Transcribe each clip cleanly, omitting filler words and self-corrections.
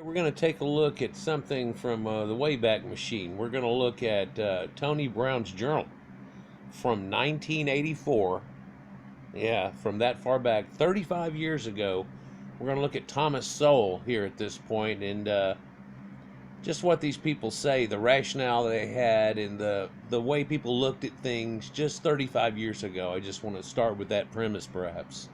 We're going to take a look at something from the Wayback Machine. We're going to look at Tony Brown's journal from 1984. Yeah, from that far back, 35 years ago. We're going to look at Thomas Sowell here at this point and just what these people say, the rationale they had, and the way people looked at things just 35 years ago. I just want to start with that premise, perhaps.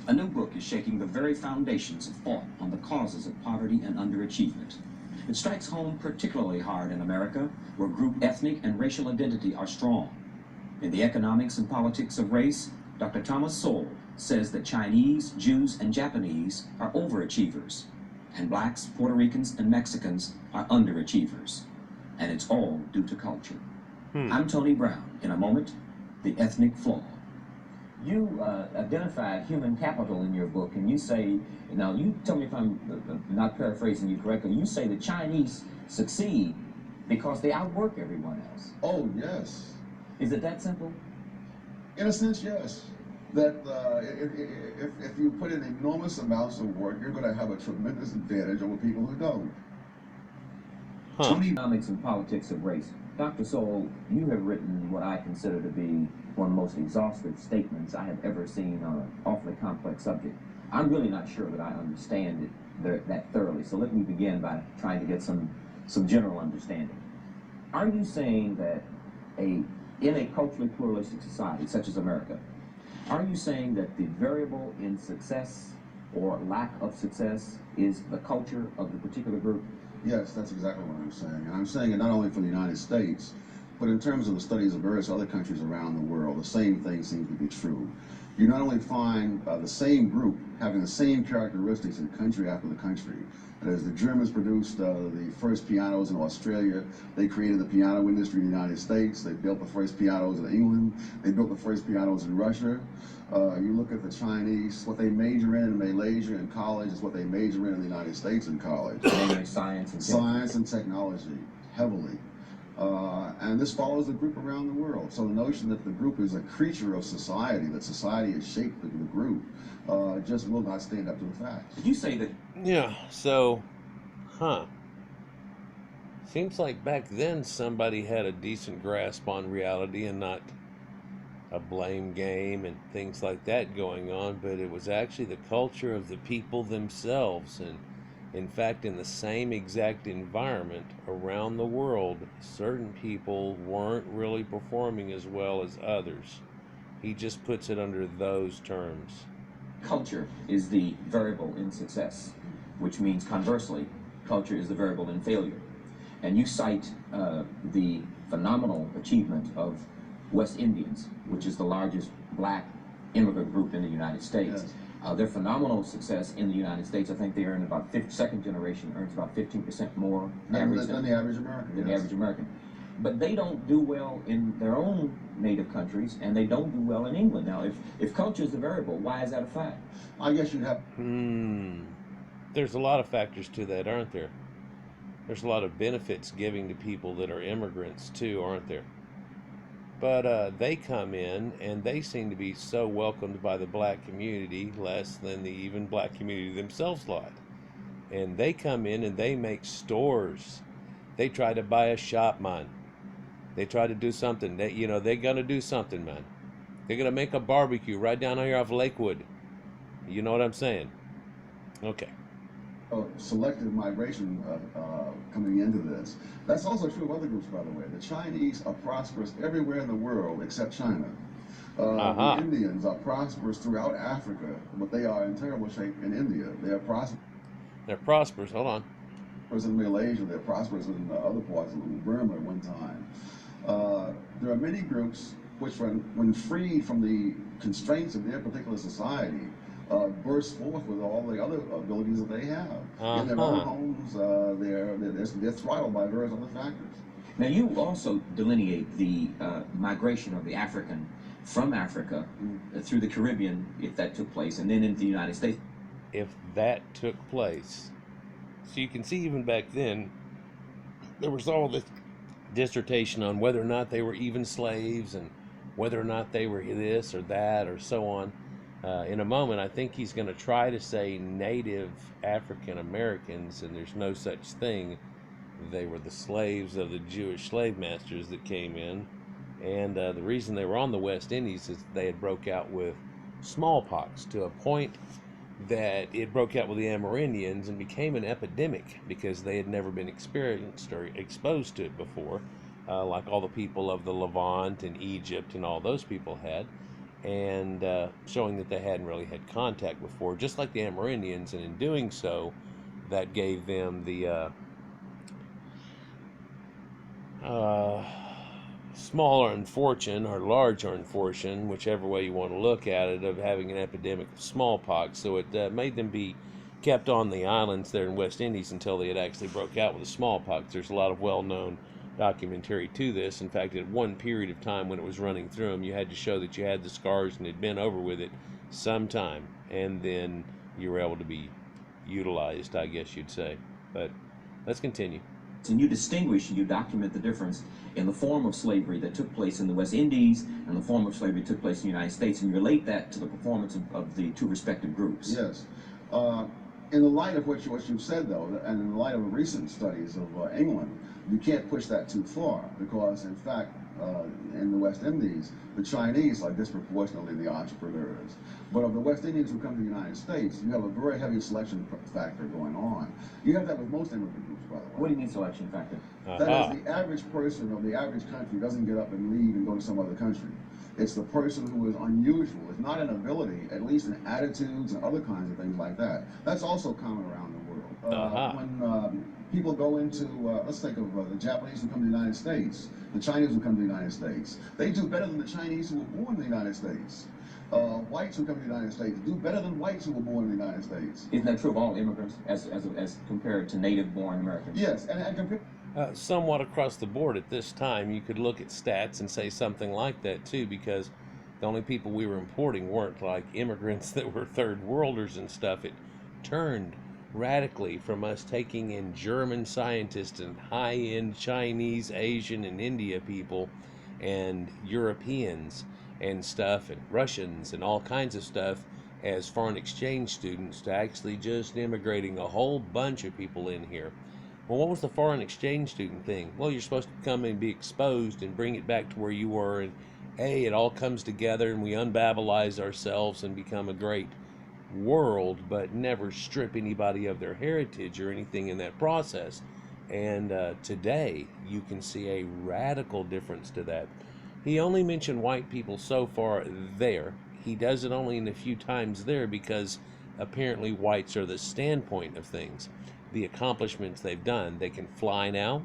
A new book is shaking the very foundations of thought on the causes of poverty and underachievement. It strikes home particularly hard in America, where group ethnic and racial identity are strong. In The Economics and Politics of Race, Dr. Thomas Sowell says that Chinese, Jews, and Japanese are overachievers, and blacks, Puerto Ricans, and Mexicans are underachievers. And it's all due to culture. I'm Tony Brown. In a moment, the ethnic flaw. You identified human capital in your book, and you say, now you tell me if I'm not paraphrasing you correctly, you say the Chinese succeed because they outwork everyone else. Oh, yes. Is it that simple? In a sense, yes. That if you put in enormous amounts of work, you're going to have a tremendous advantage over people who don't. Tony, Economics and Politics of Race. Dr. Sowell, you have written what I consider to be one of the most exhaustive statements I have ever seen on an awfully complex subject. I'm really not sure that I understand it that thoroughly, so let me begin by trying to get some general understanding. Are you saying that in a culturally pluralistic society such as America, are you saying that the variable in success or lack of success is the culture of the particular group? Yes, that's exactly what I'm saying. And I'm saying it not only for the United States, but in terms of the studies of various other countries around the world, the same thing seems to be true. You not only find the same group having the same characteristics in country after the country. That is, the Germans produced the first pianos in Australia. They created the piano industry in the United States. They built the first pianos in England. They built the first pianos in Russia. You look at the Chinese, what they major in Malaysia in college is what they major in the United States in college. Science and technology, heavily. And this follows the group around the world. So the notion that the group is a creature of society, that society has shaped the group, just will not stand up to the facts. Did you say that? Yeah, so, seems like back then somebody had a decent grasp on reality and not a blame game and things like that going on, but it was actually the culture of the people themselves. And in fact, in the same exact environment around the world, certain people weren't really performing as well as others. He just puts it under those terms. Culture is the variable in success, which means conversely, culture is the variable in failure. And you cite the phenomenal achievement of West Indians, which is the largest black immigrant group in the United States. Yes. Their phenomenal success in the United States, I think they earn about second generation earns about 15% more than the average American. Than the average American. But they don't do well in their own native countries, and they don't do well in England. Now, if culture is the variable, why is that a fact? I guess you'd have... There's a lot of factors to that, aren't there? There's a lot of benefits giving to people that are immigrants, too, aren't there? But they come in, and they seem to be so welcomed by the black community, less than the even black community themselves lot. And they come in, and they make stores. They try to buy a shop, man. They try to do something. They're going to do something, man. They're going to make a barbecue right down here off Lakewood. You know what I'm saying? Okay. Selective migration coming into this. That's also true of other groups, by the way. The Chinese are prosperous everywhere in the world except China. The Indians are prosperous throughout Africa, but they are in terrible shape in India. They are prosperous. They're prosperous. Hold on. In Malaysia, they're prosperous in other parts of Burma at one time. There are many groups which, when freed from the constraints of their particular society, burst forth with all the other abilities that they have. In their own homes, they're throttled by various other factors. Now, you also delineate the migration of the African from Africa through the Caribbean, if that took place, and then into the United States. If that took place. So you can see even back then, there was all this dissertation on whether or not they were even slaves and whether or not they were this or that or so on. In a moment, I think he's going to try to say Native African Americans, and there's no such thing. They were the slaves of the Jewish slave masters that came in, and the reason they were on the West Indies is they had broke out with smallpox to a point that it broke out with the Amerindians and became an epidemic because they had never been experienced or exposed to it before, like all the people of the Levant and Egypt and all those people had, and showing that they hadn't really had contact before, just like the Amerindians, and in doing so, that gave them the uh, smaller unfortune or larger unfortune, whichever way you want to look at it, of having an epidemic of smallpox. So it made them be kept on the islands there in West Indies until they had actually broke out with the smallpox. There's a lot of well-known documentary to this. In fact, at one period of time when it was running through them, you had to show that you had the scars and had been over with it sometime, and then you were able to be utilized, I guess you'd say. But let's continue. And you distinguish and you document the difference in the form of slavery that took place in the West Indies and the form of slavery that took place in the United States, and you relate that to the performance of the two respective groups. Yes. In the light of what you said, though, and in the light of recent studies of England, you can't push that too far because, in fact, in the West Indies, the Chinese are disproportionately the entrepreneurs. But of the West Indians who come to the United States, you have a very heavy selection factor going on. You have that with most immigrant groups, by the way. What do you mean selection factor? That is, the average person of the average country doesn't get up and leave and go to some other country. It's the person who is unusual. It's not an ability, at least in attitudes and other kinds of things like that. That's also common around the world. When people go into, let's think of the Japanese who come to the United States, the Chinese who come to the United States. They do better than the Chinese who were born in the United States. Whites who come to the United States do better than whites who were born in the United States. Isn't that true of all immigrants as compared to native-born Americans? Yes, and compared. Somewhat across the board at this time, you could look at stats and say something like that too, because the only people we were importing weren't like immigrants that were third worlders and stuff. It turned radically from us taking in German scientists and high-end Chinese, Asian, and India people and Europeans and stuff and Russians and all kinds of stuff as foreign exchange students to actually just immigrating a whole bunch of people in here. Well, what was the foreign exchange student thing? Well, you're supposed to come and be exposed and bring it back to where you were, and it all comes together and we unbabbilize ourselves and become a great world, but never strip anybody of their heritage or anything in that process. And today, you can see a radical difference to that. He only mentioned white people so far there. He does it only in a few times there because apparently whites are the standpoint of things. The accomplishments they've done. They can fly now.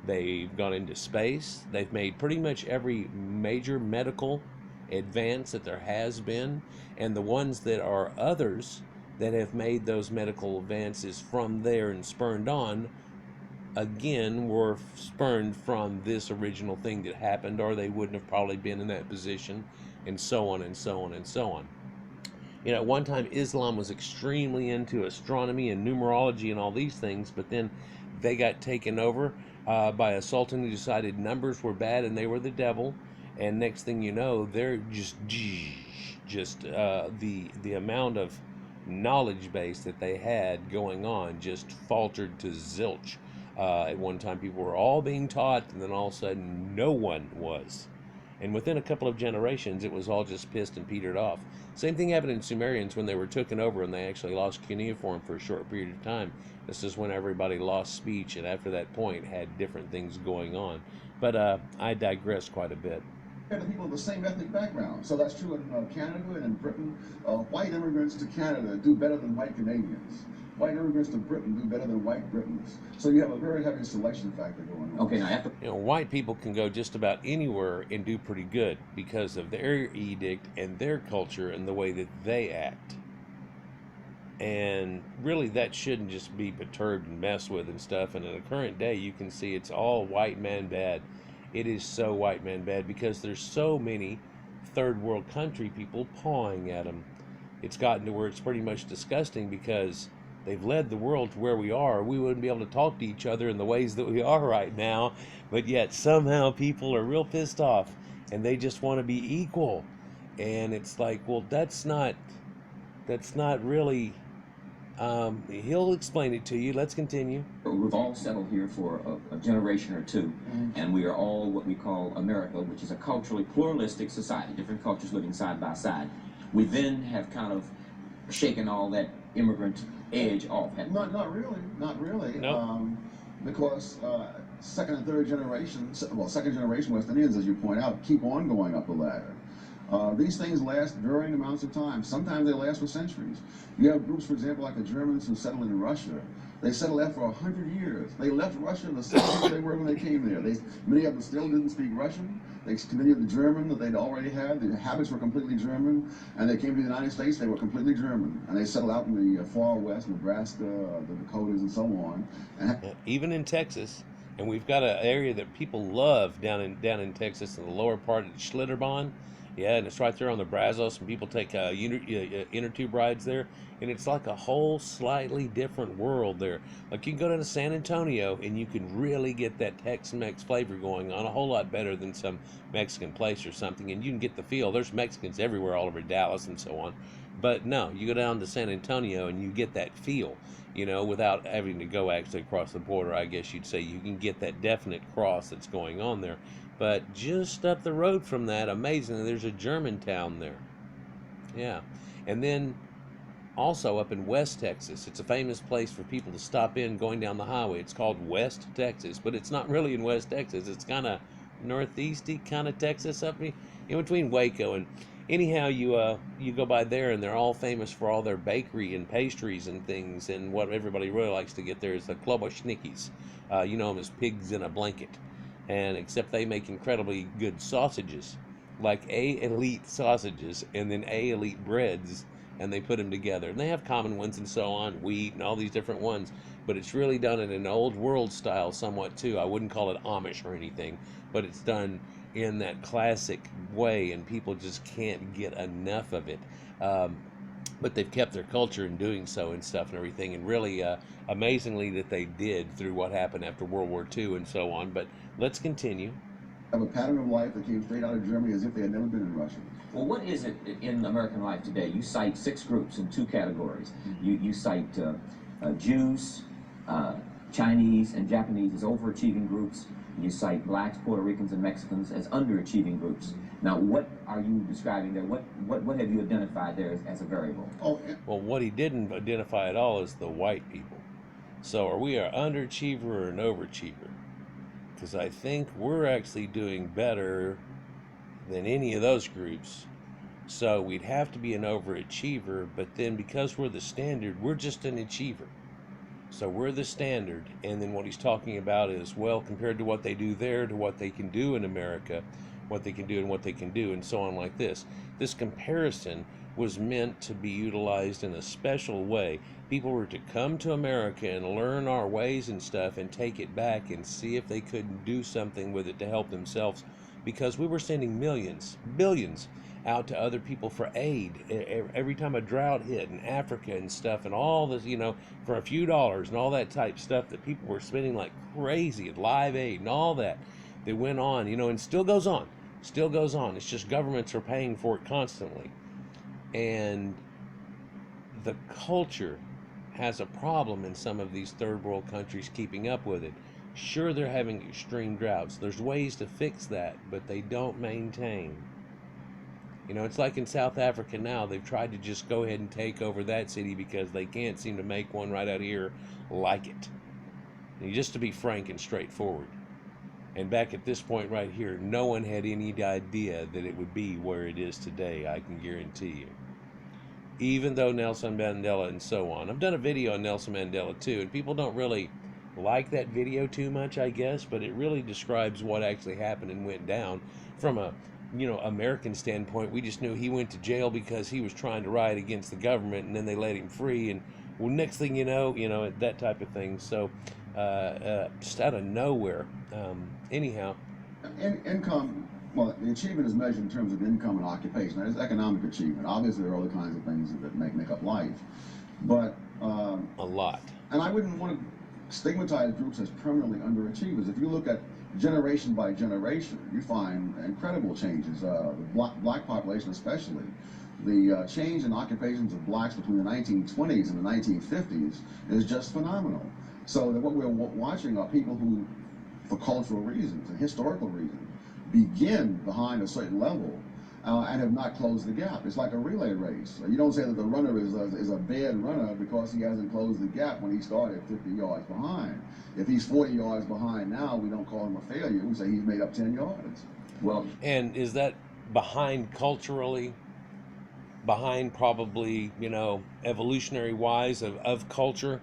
They've gone into space. They've made pretty much every major medical advance that there has been, and the ones that are others that have made those medical advances from there and spurned on, again, were spurned from this original thing that happened, or they wouldn't have probably been in that position, and so on and so on and so on. You know, at one time Islam was extremely into astronomy and numerology and all these things, but then they got taken over by a sultan who decided numbers were bad and they were the devil, and next thing you know, they're just the amount of knowledge base that they had going on just faltered to zilch. At one time people were all being taught, and then all of a sudden no one was. And within a couple of generations, it was all just pissed and petered off. Same thing happened in Sumerians when they were taken over and they actually lost cuneiform for a short period of time. This is when everybody lost speech, and after that point had different things going on. But I digress quite a bit. The people of the same ethnic background. So that's true in Canada and in Britain. White immigrants to Canada do better than white Canadians. White immigrants to Britain do better than white Britons. So you have a very heavy selection factor going on. Okay, now after white people can go just about anywhere and do pretty good because of their edict and their culture and the way that they act. And really that shouldn't just be perturbed and messed with and stuff. And in the current day, you can see it's all white man bad. It is so white man bad because there's so many third world country people pawing at them. It's gotten to where it's pretty much disgusting because they've led the world to where we are. We wouldn't be able to talk to each other in the ways that we are right now, but yet somehow people are real pissed off and they just want to be equal. And it's like, well, that's not really. He'll explain it to you. Let's continue. We've all settled here for a generation or two, and we are all what we call America, which is a culturally pluralistic society, different cultures living side by side. We then have kind of shaken all that immigrant edge off. Not really, not really. Nope. Because second and third generation, well, second generation West Indians, as you point out, keep on going up the ladder. These things last varying amounts of time. Sometimes they last for centuries. You have groups, for example, like the Germans who settled in Russia. They settled there for 100 years. They left Russia the same way they were when they came there. Many of them still didn't speak Russian. They continued the German that they'd already had. The habits were completely German. And they came to the United States, they were completely German. And they settled out in the far west, Nebraska, the Dakotas, and so on. Even in Texas, and we've got an area that people love down in Texas in the lower part of the Schlitterbahn. Yeah, and it's right there on the Brazos, and people take inner tube rides there, and it's like a whole slightly different world there. Like you can go down to San Antonio, and you can really get that Tex-Mex flavor going on a whole lot better than some Mexican place or something, and you can get the feel. There's Mexicans everywhere, all over Dallas and so on. But no, you go down to San Antonio, and you get that feel, without having to go actually across the border. I guess you'd say you can get that definite cross that's going on there. But just up the road from that, amazingly, there's a German town there. Yeah. And then also up in West Texas, it's a famous place for people to stop in going down the highway. It's called West Texas, but it's not really in West Texas. It's kind of northeasty kind of Texas, up in between Waco. And anyhow, you go by there, and they're all famous for all their bakery and pastries and things. And what everybody really likes to get there is the kloboschnikis. You know them as pigs in a blanket. And except they make incredibly good sausages, like A-elite sausages, and then A-elite breads, and they put them together. And they have common ones and so on, wheat and all these different ones, but it's really done in an old world style somewhat too. I wouldn't call it Amish or anything, but it's done in that classic way, and people just can't get enough of it. But they've kept their culture in doing so and stuff and everything, and really amazingly that they did through what happened after World War II and so on. But let's continue. Have a pattern of life that came straight out of Germany as if they had never been in Russia. Well, what is it in American life today? You cite 6 groups in 2 categories. You cite Jews, Chinese, and Japanese as overachieving groups. You cite blacks, Puerto Ricans, and Mexicans as underachieving groups. Now, what are you describing there? What have you identified there as a variable? Well, what he didn't identify at all is the white people. So are we an underachiever or an overachiever? Because I think we're actually doing better than any of those groups. So we'd have to be an overachiever, but then because we're the standard, we're just an achiever. So we're the standard, and then what he's talking about is, well, compared to what they do there to what they can do in America, what they can do and what they can do, and so on like this. This comparison was meant to be utilized in a special way. People were to come to America and learn our ways and stuff and take it back and see if they couldn't do something with it to help themselves, because we were sending millions, billions out to other people for aid every time a drought hit in Africa and stuff, and all this, for a few dollars and all that type stuff that people were spending like crazy at Live Aid and all that went on, and still goes on. It's just governments are paying for it constantly. And the culture has a problem in some of these third world countries keeping up with it. Sure, they're having extreme droughts. There's ways to fix that, but they don't maintain. It's like in South Africa now. They've tried to just go ahead and take over that city because they can't seem to make one right out here like it. And just to be frank and straightforward. And back at this point right here, no one had any idea that it would be where it is today, I can guarantee you. Even though Nelson Mandela and so on. I've done a video on Nelson Mandela too, and people don't really like that video too much, I guess, but it really describes what actually happened and went down. From a American standpoint, we just knew he went to jail because he was trying to riot against the government, and then they let him free, and well, next thing you know, that type of thing. So just out of nowhere. Anyhow. Income, well, the achievement is measured in terms of income and occupation. There's economic achievement. Obviously, there are other kinds of things that make up life, but a lot. And I wouldn't want to stigmatized groups as permanently underachievers. If you look at generation by generation, you find incredible changes. The black population especially. The change in occupations of blacks between the 1920s and the 1950s is just phenomenal. So that what we're watching are people who, for cultural reasons and historical reasons, begin behind a certain level and have not closed the gap. It's like a relay race. You don't say that the runner is a bad runner because he hasn't closed the gap when he started 50 yards behind. If he's 40 yards behind now, we don't call him a failure. We say he's made up 10 yards. Well, And is that behind culturally? Behind probably, evolutionary wise of culture,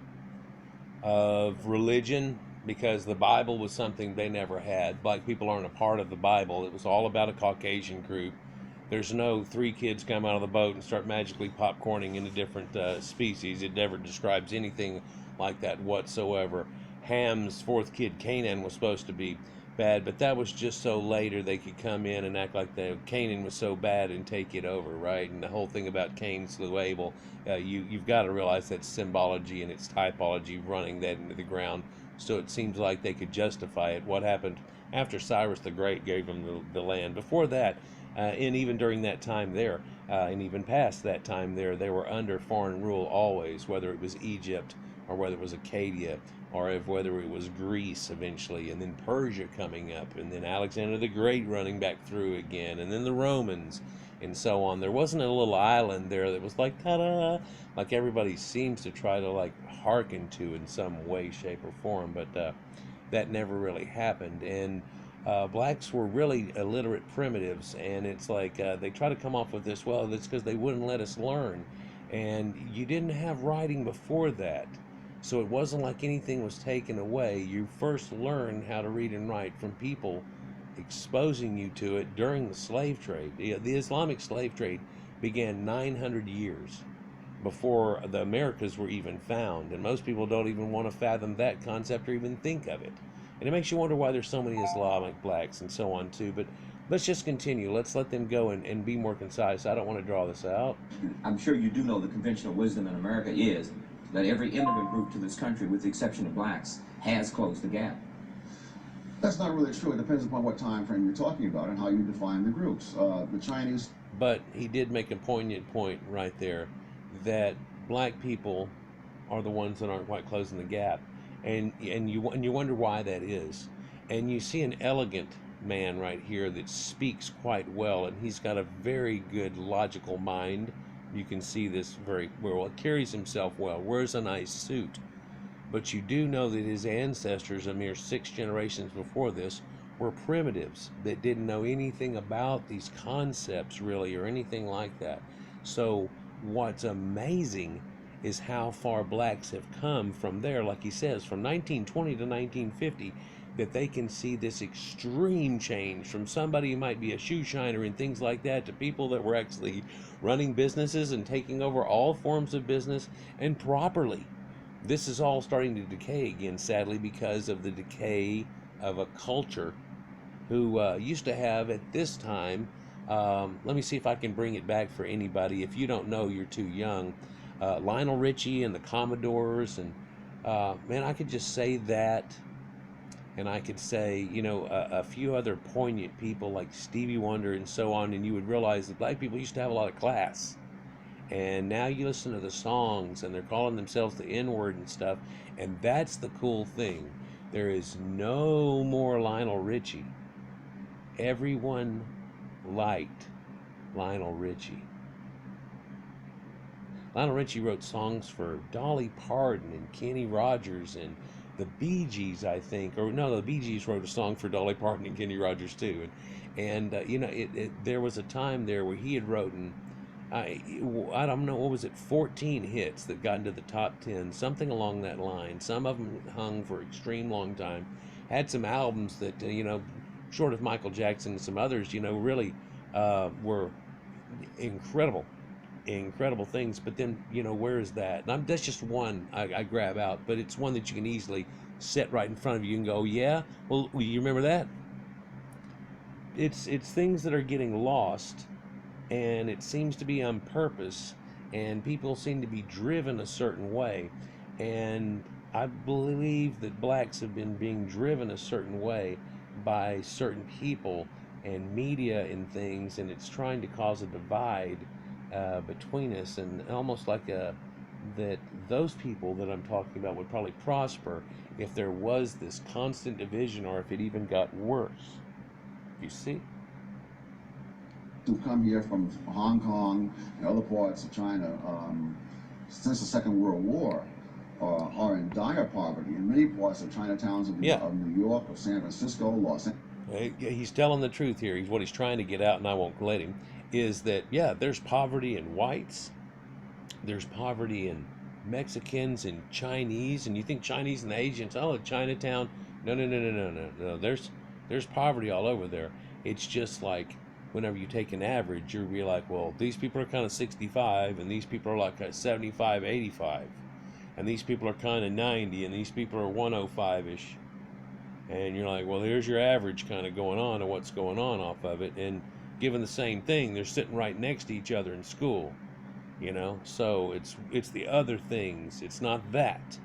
of religion, because the Bible was something they never had. Black people aren't a part of the Bible. It was all about a Caucasian group. There's no three kids come out of the boat and start magically popcorning into different species. It never describes anything like that whatsoever. Ham's fourth kid, Canaan, was supposed to be bad, but that was just so later they could come in and act like Canaan was so bad and take it over, right? And the whole thing about Cain slew Abel, you've got to realize that symbology and its typology running that into the ground. So it seems like they could justify it. What happened after Cyrus the Great gave them the land? Before that, and even during that time there, and even past that time there, they were under foreign rule always, whether it was Egypt or whether it was Acadia, or whether it was Greece eventually, and then Persia coming up, and then Alexander the Great running back through again, and then the Romans, and so on. There wasn't a little island there that was like, ta-da, like everybody seems to try to like hearken to in some way, shape, or form, but that never really happened. And blacks were really illiterate primitives, and it's like they try to come off with this, well, that's because they wouldn't let us learn. And you didn't have writing before that. So it wasn't like anything was taken away. You first learned how to read and write from people exposing you to it during the slave trade. The Islamic slave trade began 900 years before the Americas were even found. And most people don't even want to fathom that concept or even think of it. And it makes you wonder why there's so many Islamic blacks and so on too. But let's just continue. Let's let them go and be more concise. I don't want to draw this out. I'm sure you do know the conventional wisdom in America is that every immigrant group to this country, with the exception of blacks, has closed the gap. That's not really true. It depends upon what time frame you're talking about and how you define the groups. The Chinese. But he did make a poignant point right there that black people are the ones that aren't quite closing the gap, and you wonder why that is. And you see an elegant man right here that speaks quite well, and he's got a very good logical mind. You can see this very well. It carries himself well, wears a nice suit. But you do know that his ancestors, a mere 6 generations before this, were primitives that didn't know anything about these concepts really or anything like that. So what's amazing is how far blacks have come from there, like he says, from 1920 to 1950, that they can see this extreme change from somebody who might be a shoe shiner and things like that to people that were actually running businesses and taking over all forms of business and properly. This is all starting to decay again, sadly, because of the decay of a culture who used to have at this time, let me see if I can bring it back for anybody. If you don't know, you're too young. Lionel Richie and the Commodores, and man, I could just say that. And I could say, a few other poignant people like Stevie Wonder and so on, and you would realize that black people used to have a lot of class. And now you listen to the songs, and they're calling themselves the N-word and stuff, and that's the cool thing. There is no more Lionel Richie. Everyone liked Lionel Richie. Lionel Richie wrote songs for Dolly Parton and Kenny Rogers and the Bee Gees, I think, or no, the Bee Gees wrote a song for Dolly Parton and Kenny Rogers too. And there was a time there where he had written, I don't know, what was it, 14 hits that got into the top 10, something along that line. Some of them hung for extreme long time. Had some albums that, short of Michael Jackson and some others, really were incredible things. But then, where is that? And that's just one I grab out, but it's one that you can easily set right in front of you and go, yeah, well, you remember that? It's things that are getting lost, and it seems to be on purpose, and people seem to be driven a certain way. And I believe that blacks have been being driven a certain way by certain people and media and things, and it's trying to cause a divide between us, and almost like a that those people that I'm talking about would probably prosper if there was this constant division, or if it even got worse. You see? Who've come here from Hong Kong and other parts of China since the Second World War are in dire poverty in many parts of Chinatowns of, Yeah. of New York, of San Francisco, Los Angeles. He's telling the truth here. What he's trying to get out, and I won't let him, is that, yeah, there's poverty in whites, there's poverty in Mexicans and Chinese, and you think Chinese and Asians, oh, Chinatown. No, no, no, no, no, no, no. There's poverty all over there. It's just like whenever you take an average, you'll be like, well, these people are kind of 65, and these people are like 75, 85, and these people are kind of 90, and these people are 105-ish. And you're like, well, here's your average kind of going on and what's going on off of it. And given the same thing, they're sitting right next to each other in school, you know? So it's the other things. It's not that.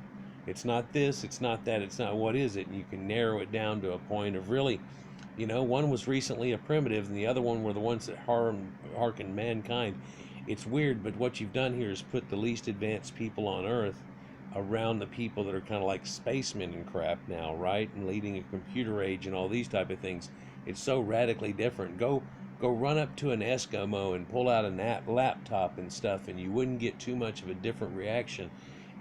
It's not this. It's not that. It's not what is it. And you can narrow it down to a point of really, you know, one was recently a primitive and the other one were the ones that harken mankind. It's weird, but what you've done here is put the least advanced people on Earth around the people that are kind of like spacemen and crap now, right? And leading a computer age and all these type of things. It's so radically different. Go run up to an Eskimo and pull out a laptop and stuff, and you wouldn't get too much of a different reaction.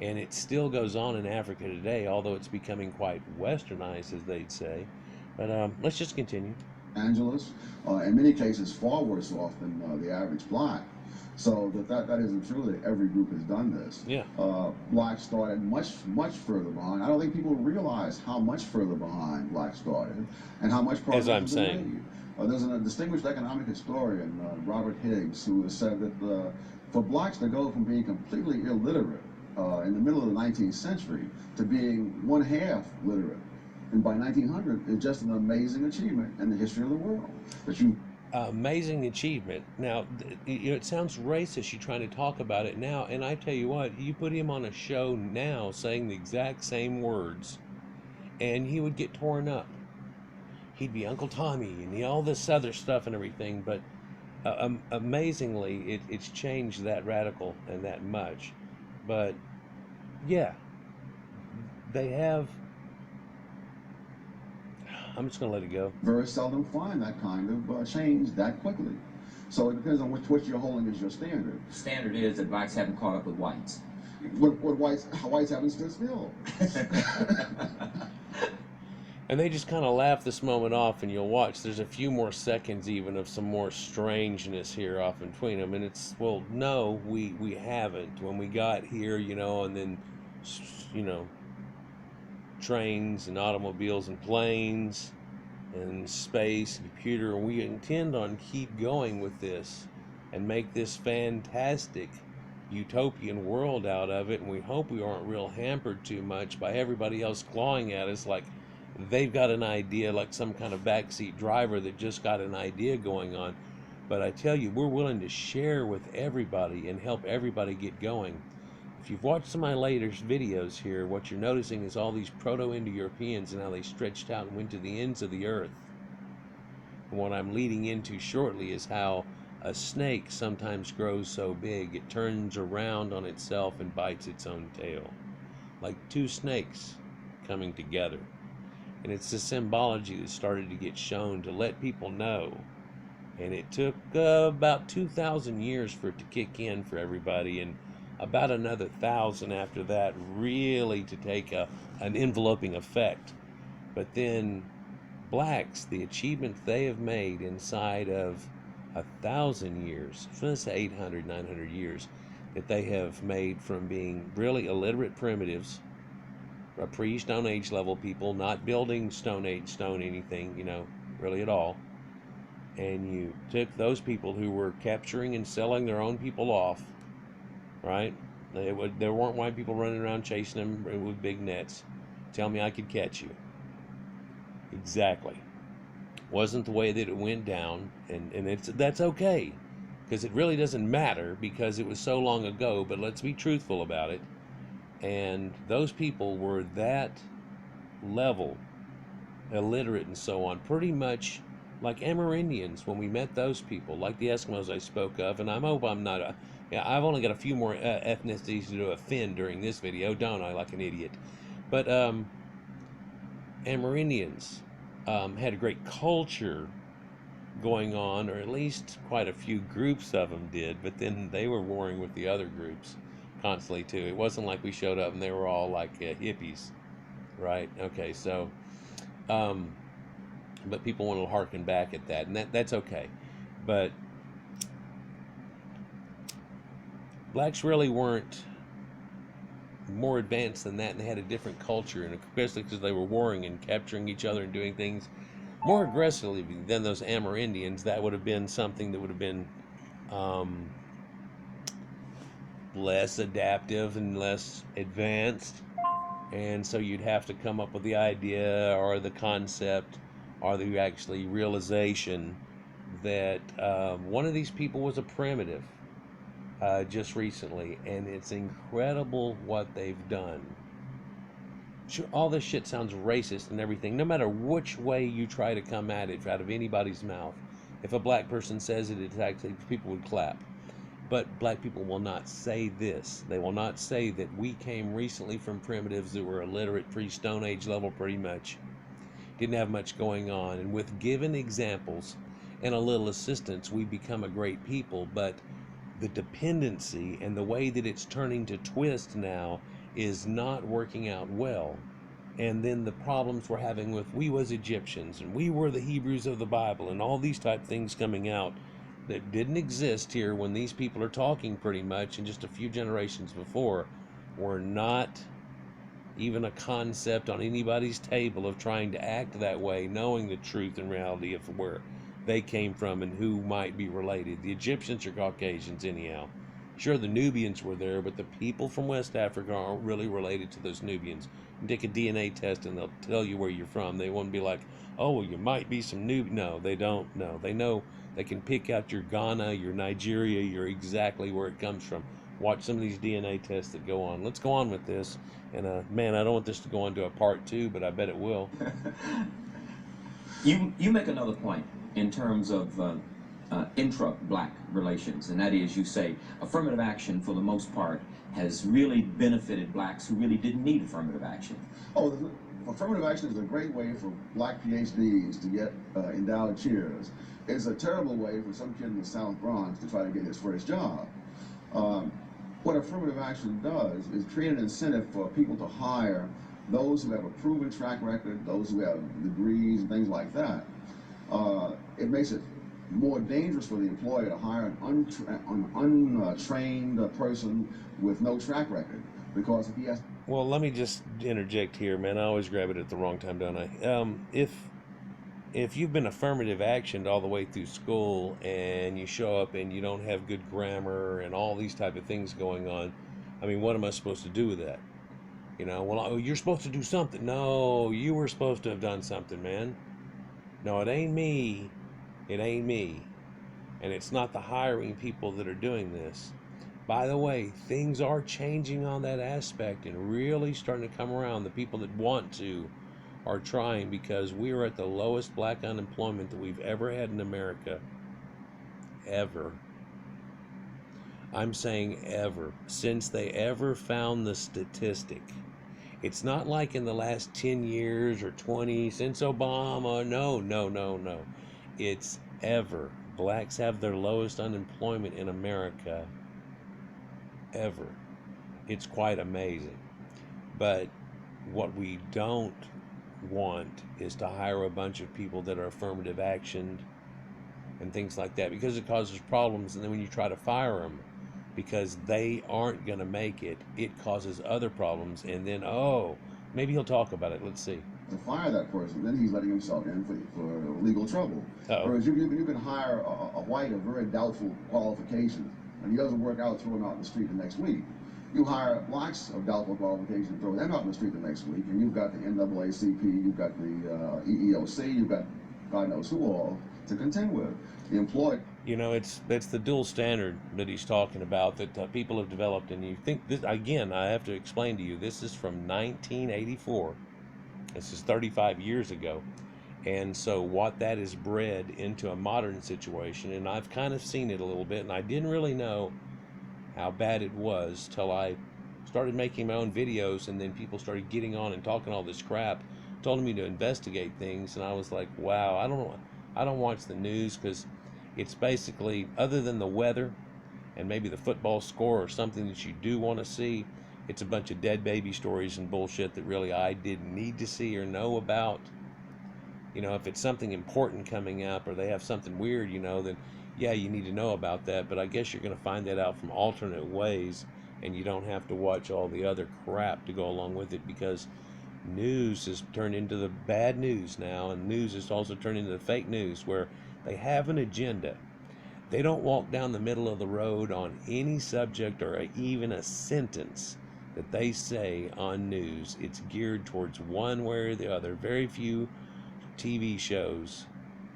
And it still goes on in Africa today, although it's becoming quite westernized, as they'd say. But let's just continue. Angeles, in many cases far worse off than the average black. So that isn't true that every group has done this. Yeah. Blacks started much further behind. I don't think people realize how much further behind blacks started and how much progress As I'm has been saying. made. There's a distinguished economic historian, Robert Higgs, who has said that for blacks to go from being completely illiterate in the middle of the 19th century to being one half literate, and by 1900 is just an amazing achievement in the history of the world. That you amazing achievement. Now, you know, it sounds racist. You're trying to talk about it now, and I tell you what, you put him on a show now saying the exact same words, and he would get torn up. He'd be Uncle Tommy and all this other stuff and everything. But amazingly, it's changed that radical and that much. But yeah, they have. I'm just gonna let it go. very seldom find that kind of change that quickly. So it depends on which you're holding as your standard. Standard is that blacks haven't caught up with whites. What whites haven't stood still. And they just kind of laugh this moment off, and you'll watch. There's a few more seconds even of some more strangeness here off in between them, and it's, well, no, we haven't. When we got here, you know, and then, you know, trains and automobiles and planes and space and computer, and we intend on keep going with this and make this fantastic utopian world out of it, and we hope we aren't real hampered too much by everybody else clawing at us like they've got an idea, like some kind of backseat driver that just got an idea going on. But I tell you, we're willing to share with everybody and help everybody get going. If you've watched some of my latest videos here, what you're noticing is all these Proto-Indo-Europeans and how they stretched out and went to the ends of the earth. And what I'm leading into shortly is how a snake sometimes grows so big it turns around on itself and bites its own tail. Like two snakes coming together. And it's the symbology that started to get shown to let people know. And it took about 2,000 years for it to kick in for everybody, and about another 1,000 after that really to take an enveloping effect. But then blacks, the achievements they have made inside of 1,000 years, so let's say 800, 900 years, that they have made from being really illiterate primitives, a pre-Stone Age level people, not building Stone anything, you know, really at all. And you took those people who were capturing and selling their own people off, right? There weren't white people running around chasing them with big nets. Tell me I could catch you. Exactly. Wasn't the way that it went down, and that's okay, because it really doesn't matter because it was so long ago. But let's be truthful about it. And those people were that level, illiterate and so on, pretty much like Amerindians when we met those people, like the Eskimos I spoke of. And I hope I'm not yeah, I've only got a few more ethnicities to offend during this video, don't I, like an idiot? But Amerindians had a great culture going on, or at least quite a few groups of them did, but then they were warring with the other groups constantly too. It wasn't like we showed up and they were all like hippies, right? Okay, so but people want to harken back at that, and that's okay. But blacks really weren't more advanced than that, and they had a different culture, and especially because they were warring and capturing each other and doing things more aggressively than those Amerindians. That would have been something that would have been um, less adaptive and less advanced. And so you'd have to come up with the idea or the concept or the actually realization that one of these people was a primitive just recently, and it's incredible what they've done. Sure, all this shit sounds racist and everything, no matter which way you try to come at it out of anybody's mouth. If a black person says it, it's actually, people would clap. But black people will not say this. They will not say that we came recently from primitives that were illiterate, pre-Stone Age level pretty much. Didn't have much going on. And with given examples and a little assistance, we become a great people. But the dependency and the way that it's turning to twist now is not working out well. And then the problems we're having with we was Egyptians and we were the Hebrews of the Bible and all these type things coming out that didn't exist here when these people are talking pretty much, and just a few generations before were not even a concept on anybody's table of trying to act that way, knowing the truth and reality of where they came from and who might be related. The Egyptians are Caucasians anyhow. Sure, the Nubians were there, but the people from West Africa aren't really related to those Nubians. You take a DNA test and they'll tell you where you're from. They won't be like, oh, well, you might be some Nubian. No, they don't. No, they know. They can pick out your Ghana, your Nigeria, your exactly where it comes from. Watch some of these DNA tests that go on. Let's go on with this. And man, I don't want this to go on to a part 2, but I bet it will. You make another point in terms of intra-black relations, and that is, you say affirmative action for the most part has really benefited blacks who really didn't need affirmative action. Oh, affirmative action is a great way for black PhDs to get endowed chairs. It's a terrible way for some kid in the South Bronx to try to get his first job. What affirmative action does is create an incentive for people to hire those who have a proven track record, those who have degrees and things like that. It makes it more dangerous for the employer to hire an untrained person with no track record, because if he has... Well, let me just interject here, man. I always grab it at the wrong time, don't I? If you've been affirmative actioned all the way through school and you show up and you don't have good grammar and all these type of things going on, I mean, what am I supposed to do with that? You know, well, oh, you're supposed to do something. No, you were supposed to have done something, man. No, it ain't me. It ain't me. And it's not the hiring people that are doing this. By the way, things are changing on that aspect and really starting to come around. The people that want to are trying, because we are at the lowest black unemployment that we've ever had in America. Ever. I'm saying ever. Since they ever found the statistic. It's not like in the last 10 years or 20 since Obama. No. It's ever. Blacks have their lowest unemployment in America ever. It's quite amazing. But what we don't want is to hire a bunch of people that are affirmative actioned and things like that, because it causes problems. And then when you try to fire them because they aren't going to make it, it causes other problems. And then, oh, maybe he'll talk about it. Let's see. To fire that person, then he's letting himself in for legal trouble. Uh-oh. Whereas you can hire a white of very doubtful qualifications, and he doesn't work out, throw him out in the street the next week. You hire blacks of doubtful qualifications, throw them out in the street the next week, and you've got the NAACP, you've got the EEOC, you've got God knows who all to contend with. The employer You know, it's the dual standard that he's talking about that people have developed, and you think this again. I have to explain to you. This is from 1984. This is 35 years ago, and so what that is bred into a modern situation, and I've kind of seen it a little bit, and I didn't really know how bad it was till I started making my own videos, and then people started getting on and talking all this crap, told me to investigate things, and I was like, wow, I don't watch the news because it's basically, other than the weather and maybe the football score or something that you do want to see, it's a bunch of dead baby stories and bullshit that really I didn't need to see or know about. You know, if it's something important coming up or they have something weird, you know, then yeah, you need to know about that. But I guess you're going to find that out from alternate ways, and you don't have to watch all the other crap to go along with it, because news has turned into the bad news now, and news has also turned into the fake news where they have an agenda. They don't walk down the middle of the road on any subject or even a sentence that they say on news. It's geared towards one way or the other. Very few TV shows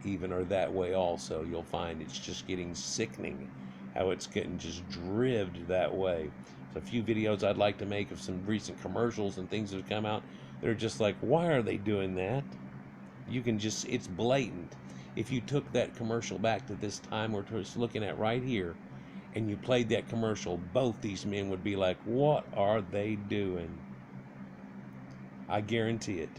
even are that way also. You'll find it's just getting sickening how it's getting just driven that way. So a few videos I'd like to make of some recent commercials and things that have come out, they're just like, why are they doing that? You can just, it's blatant. If you took that commercial back to this time we're just looking at right here, and you played that commercial, both these men would be like, what are they doing? I guarantee it.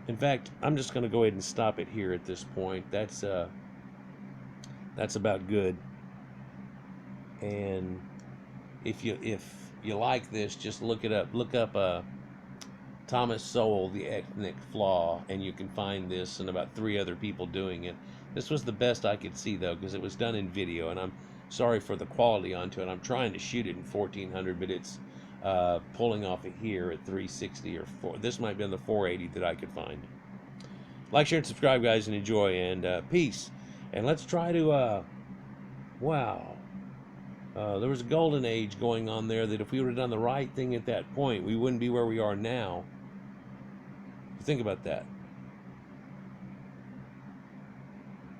In fact, I'm just going to go ahead and stop it here at this point. That's about good. And if you like this, just look it up. Look up Thomas Sowell, The Ethnic Flaw, and you can find this and about 3 other people doing it. This was the best I could see, though, because it was done in video, and I'm sorry for the quality onto it. I'm trying to shoot it in 1400, but it's pulling off it here at 360 or 4. This might be on the 480 that I could find. Like, share, and subscribe, guys, and enjoy, and peace. And let's try to, wow. There was a golden age going on there that if we would have done the right thing at that point, we wouldn't be where we are now. Think about that.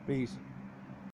Peace.